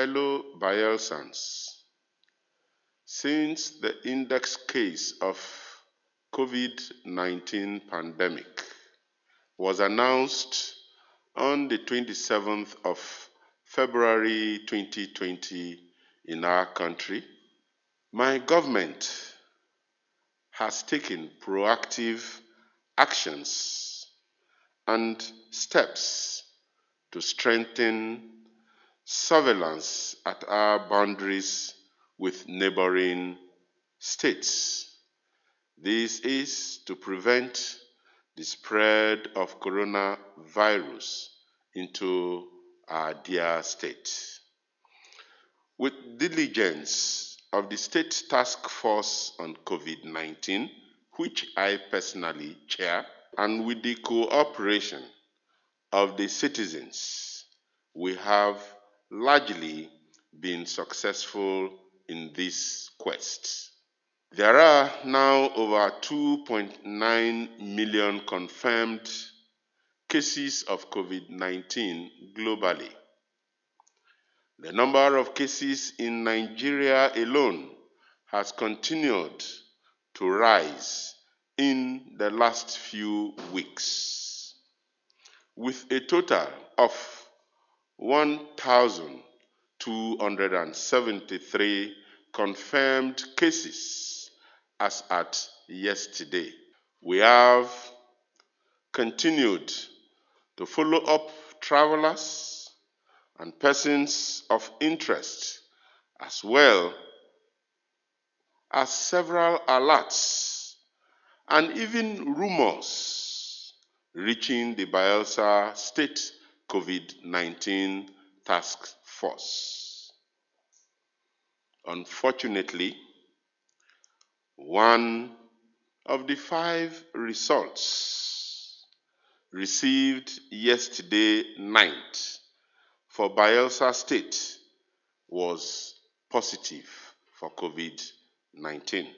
Fellow Bayelsans, since the index case of COVID-19 pandemic was announced on the 27th of February 2020 in our country, my government has taken proactive actions and steps to strengthen surveillance at our boundaries with neighboring states. This is to prevent the spread of coronavirus into our dear state. With diligence of the State Task Force on COVID-19, which I personally chair, and with the cooperation of the citizens, we have largely been successful in this quest. There are now over 2.9 million confirmed cases of COVID-19 globally. The number of cases in Nigeria alone has continued to rise in the last few weeks, with a total of 1,273 confirmed cases as at yesterday. We have continued to follow up travelers and persons of interest, as well as several alerts and even rumors reaching the Bayelsa State COVID-19 Task Force. Unfortunately, one of the 5 results received yesterday night for Bayelsa State was positive for COVID-19.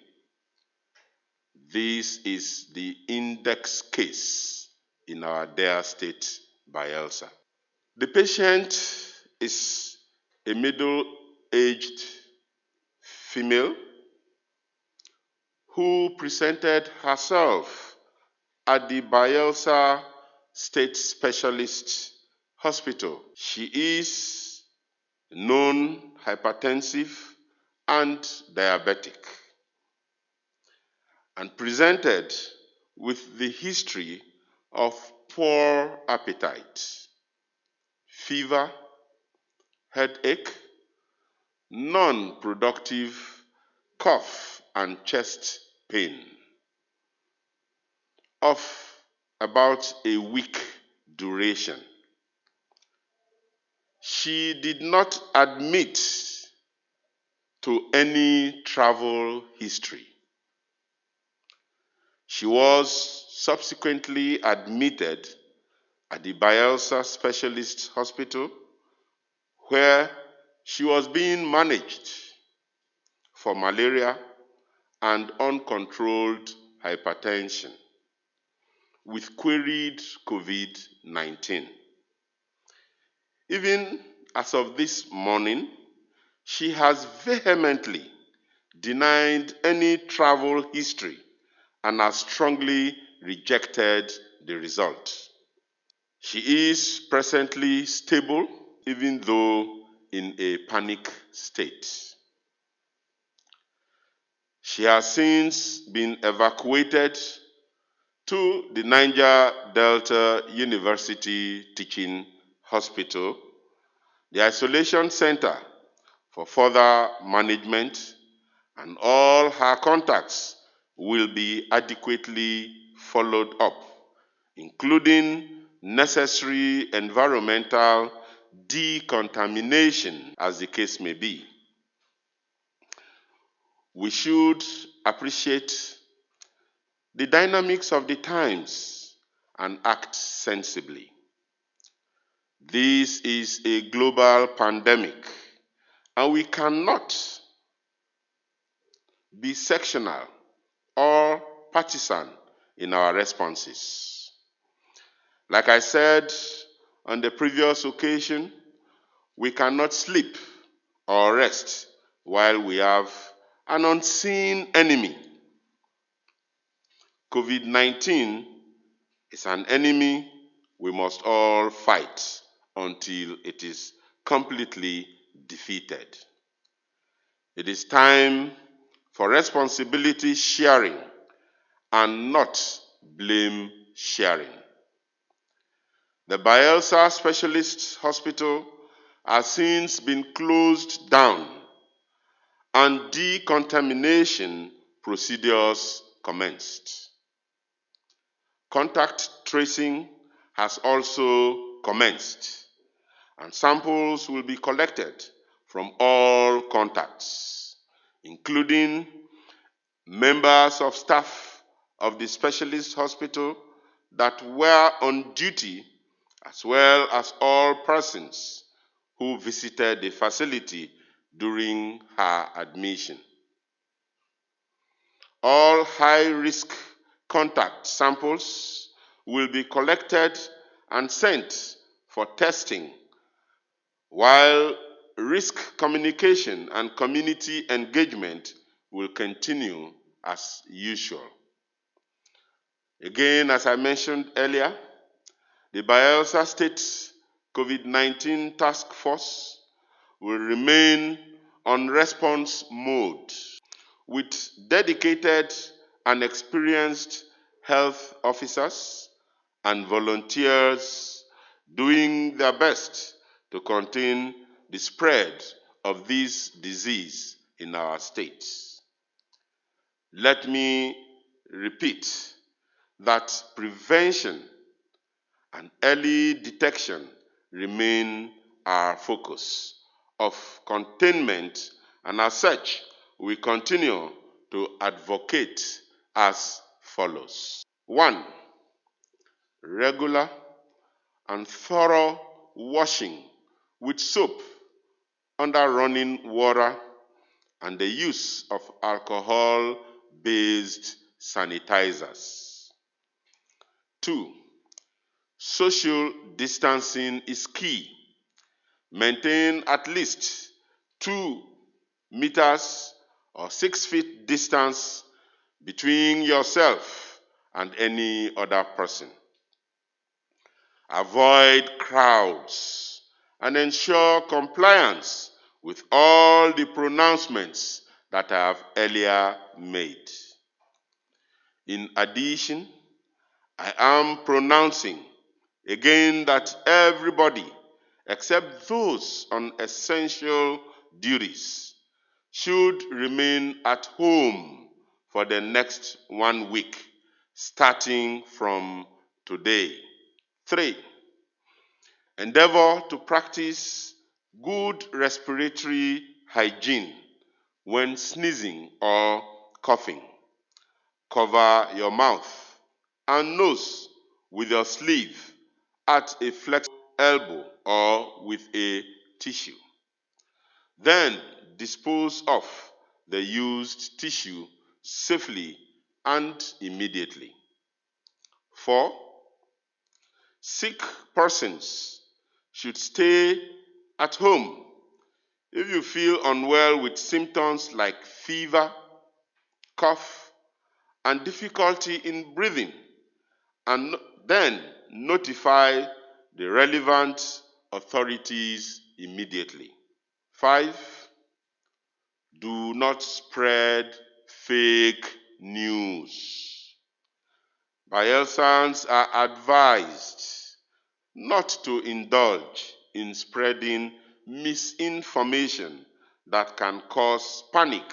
This is the index case in our dear state, Bayelsa. The patient is a middle-aged female who presented herself at the Bayelsa State Specialist Hospital. She is known hypertensive and diabetic, and presented with the history of poor appetite, fever, headache, non-productive cough and chest pain of about a week duration. She did not admit to any travel history. She was subsequently admitted at the Bayelsa Specialist Hospital, where she was being managed for malaria and uncontrolled hypertension with queried COVID-19. Even as of this morning, she has vehemently denied any travel history and has strongly rejected the result. She is presently stable, even though in a panic state. She has since been evacuated to the Niger Delta University Teaching Hospital, the isolation center for further management, and all her contacts will be adequately followed up, including necessary environmental decontamination, as the case may be. We should appreciate the dynamics of the times and act sensibly. This is a global pandemic, and we cannot be sectional or partisan in our responses. Like I said on the previous occasion, we cannot sleep or rest while we have an unseen enemy. COVID-19 is an enemy we must all fight until it is completely defeated. It is time for responsibility sharing and not blame sharing. The Bayelsa Specialist Hospital has since been closed down and decontamination procedures commenced. Contact tracing has also commenced, and samples will be collected from all contacts, including members of staff of the specialist hospital that were on duty, as well as all persons who visited the facility during her admission. All high-risk contact samples will be collected and sent for testing, while risk communication and community engagement will continue as usual. Again, as I mentioned earlier, the Bayelsa State COVID-19 Task Force will remain on response mode with dedicated and experienced health officers and volunteers doing their best to contain the spread of this disease in our states. Let me repeat that prevention and early detection remain our focus of containment, and as such, we continue to advocate as follows. 1. Regular and thorough washing with soap under running water and the use of alcohol-based sanitizers. 2. Social distancing is key. Maintain at least 2 meters or 6 feet distance between yourself and any other person. Avoid crowds and ensure compliance with all the pronouncements that I have earlier made. In addition, I am pronouncing again that everybody, except those on essential duties, should remain at home for the next 1 week, starting from today. 3. Endeavor to practice good respiratory hygiene when sneezing or coughing. Cover your mouth and nose with your sleeve at a flexible elbow or with a tissue. Then dispose of the used tissue safely and immediately. 4. Sick persons should stay at home. If you feel unwell with symptoms like fever, cough, and difficulty in breathing, and then notify the relevant authorities immediately. 5. Do not spread fake news. Bayelsans are advised not to indulge in spreading misinformation that can cause panic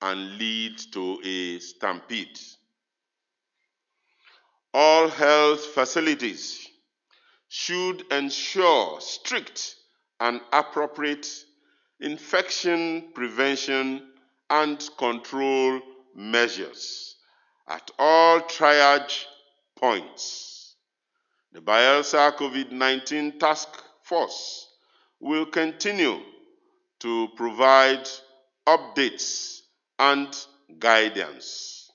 and lead to a stampede. All health facilities should ensure strict and appropriate infection prevention and control measures at all triage points. The Bayelsa COVID-19 Task Force will continue to provide updates and guidance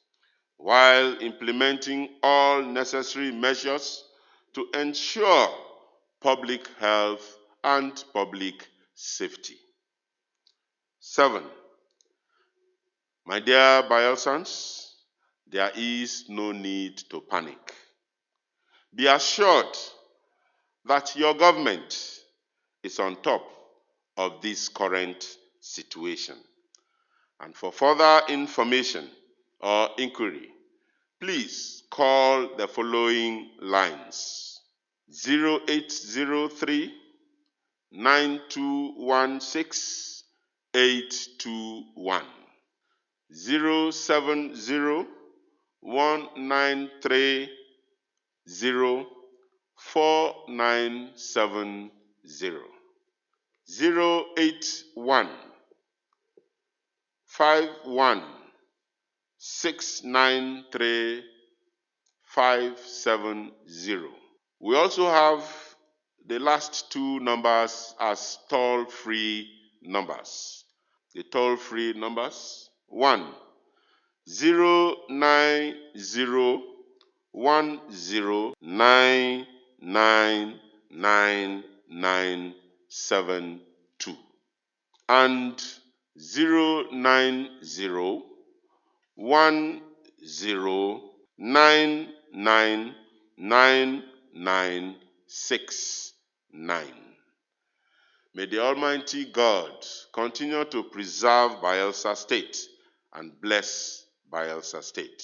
while implementing all necessary measures to ensure public health and public safety. 7. My dear Bielsans, there is no need to panic. Be assured that your government is on top of this current situation. And for further information or inquiry, please call the following lines: 0803 9216 821, 070 193 4970, 081 51 693 570. We also have the last two numbers as toll-free numbers. The toll-free numbers: 1 090 10999972 and 09010999969. May the Almighty God continue to preserve Bayelsa State and bless Bayelsa State.